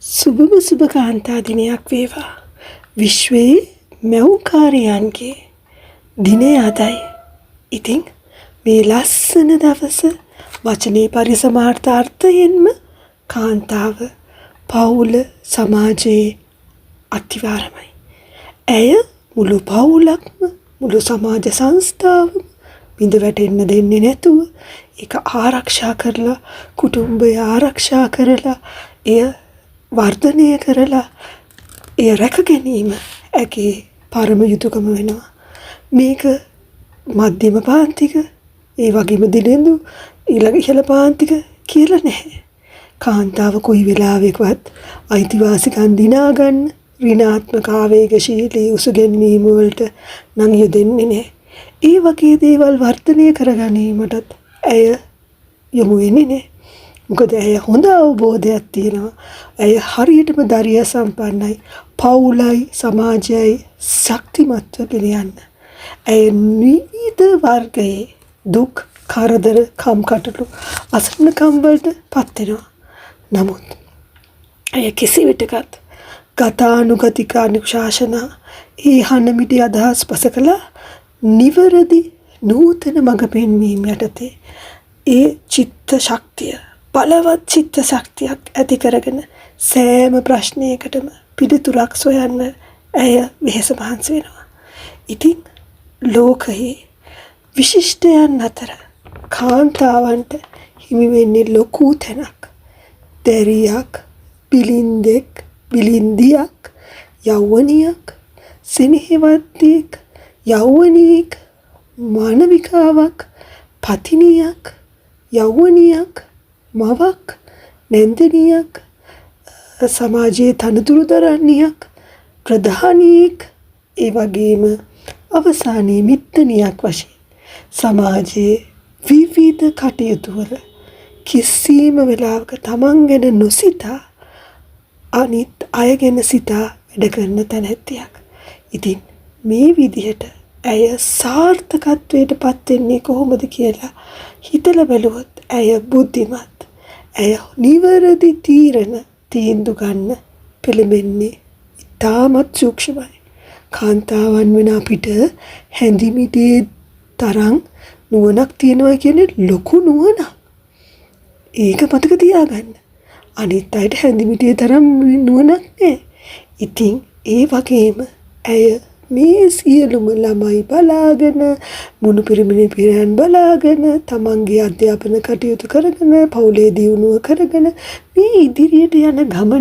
සුබම සුබ කාන්තා දිනයක් වේවා. විශ්වයේ මැවුකාරයන්ගේ දිනය අදයි. ඉතින් මේ ලස්සන දවස වචනේ පරිසමාර්ථාර්ථයෙන්ම කාන්තාව පවුල සමාජයේ අතිවාරමයි. ඇය මුළු පවුලක්ම මුළු සමාජ සංස්ථාවම බිඳ වැටෙන්න දෙන්නේ නැතුව ඒක ආරක්ෂා කරලා කුටුම්බය ආරක්ෂා කරලා එය වර්ධනය කරලා එය රැක ගැනීම ඇගේ පරම යුතුකම වෙනවා. මේක මධ්‍යම පාන්තික ඒ වගේම දිනෙඳු ඊළඟ ඉහළ පාන්තික කියලා නැහැ. කාන්තාව කොයි වෙලාවෙකවත් අයිතිවාසිකම් දිනා ගන්න ඍණාත්මක ආවේගශීලී උසුගැන්වීම වලට නම් යොදෙන්නේ නැහැ. ඒ වගේ දේවල් වර්ධනය කර ගැනීමටත් ඇය යොමු වෙන්නේ නැහැ. මොකද ඇය හොඳ අවබෝධයක් තියෙනවා. ඇය හරියටම ධෛර්ය සම්පන්නයි. පවුලයි සමාජයයි ශක්තිමත්ව ගෙනියන්න. ඇය විවිධ වර්ගයේ දුක් කරදර කම්කටොළු අසරණකම් වලට පත් වෙනවා. නමුත් ඇය කිසි විටකත් ගතානුගතික අනුශාසනා ඒ හනමිටි අදහස් පසකලා නිවැරදි නූතන මඟ පෙන්වීම යටතේ ඒ චිත්ත ශක්තිය බලවත් චිත්ත ශක්තියක් ඇති කරගෙන සෑම ප්‍රශ්නයකටම පිළිතුරක් සොයන්න ඇය වෙහෙස මහන්සි වෙනවා. ඉතින් ලෝකයේ විශිෂ්ටයන් අතර කාන්තාවන්ට හිමි වෙන්නේ ලොකු තැනක්. දැරියක්, බිලින්දෙක්, බිලින්දියක්, යෞවනියක්, සෙනෙහවන්තියෙක්, යෞවනියෙක්, මානවිකාවක්, පතිනියක්, යෞවනියක්, මවක්, නැන්දනියක්, සමාජයේ තනතුරු දරන්නියක්, ප්‍රධානියෙක්, ඒ වගේම අවසානයේ මිත්තනියක් වශයෙන් සමාජයේ විවිධ කටයුතු වල කිසිම වෙලාවක තමන් ගැන නොසිතා අනිත් අය ගැන සිතා වැඩ කරන තැනැත්තියක්. ඉතින් මේ විදිහට ඇය සාර්ථකත්වයට පත් වෙන්නේ කොහොමද කියලා හිතලා බැලුවොත් ඇය බුද්ධිමත්. ඇය නිවැරදි තීන්දුව ගන්න පෙළඹෙන්නේ ඉතාමත් සූක්ෂමයි. කාන්තාවන් වෙන අපිට හැඳිමිටේ තරම් නුවණක් තියෙනවා කියන්නේ ලොකු නුවණක්. ඒක මතක තියාගන්න. අනිත් අයට හැඳිමිටේ තරම් නුවණක් නැහැ. ඉතින් ඒ වගේම ඇය මේ සියලුම ළමයි බලාගෙන මුණු පිරිමිණි පිරයන් බලාගෙන තමන්ගේ අධ්‍යාපන කටයුතු කරගෙන පවුලේ දියුණුව කරගෙන මේ ඉදිරියට යන ගමන